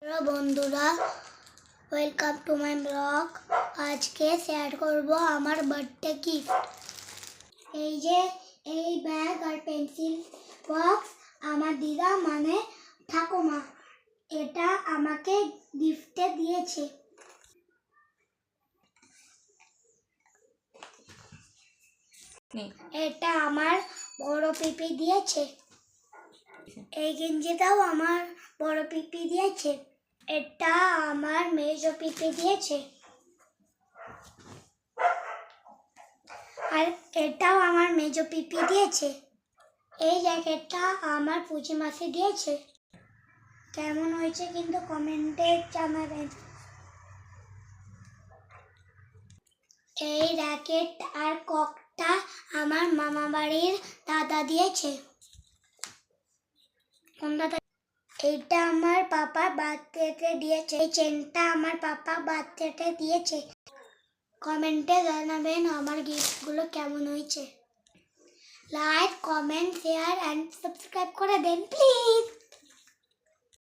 Hello বন্ধুরা, welcome to my blog. আজকে share করব আমার বার্থডে গিফট। এই যে এই ব্যাগ আর পেন্সিল বক্স আমার দিদা মানে ঠাকুমা এটা আমাকে গিফটে দিয়েছে। এটা আমার বড় পিপি দিয়েছে। এই গেঞ্জিটাও আমার বড় পিপি দিয়েছে। এটা আমার মেজো পিপি দিয়েছে। আর এটাও আমার মেজো পিপি দিয়েছে। এই জ্যাকেটটা আমার পুচি মাসি দিয়েছে। কেমন হয়েছে কিন্তু কমেন্টে জানাবেন। এই র্যাকেট আর ককটা আমার মামা বাড়ির দাদা দিয়েছে। এইটা আমার পাপা বার্থডেতে দিয়েছে। এই চেনটা আমার পাপা বার্থডেতে দিয়েছে। কমেন্টে জানাবেন আমার গিফটগুলো কেমন হয়েছে। Like, comment, share and subscribe করে দেন প্লিজ।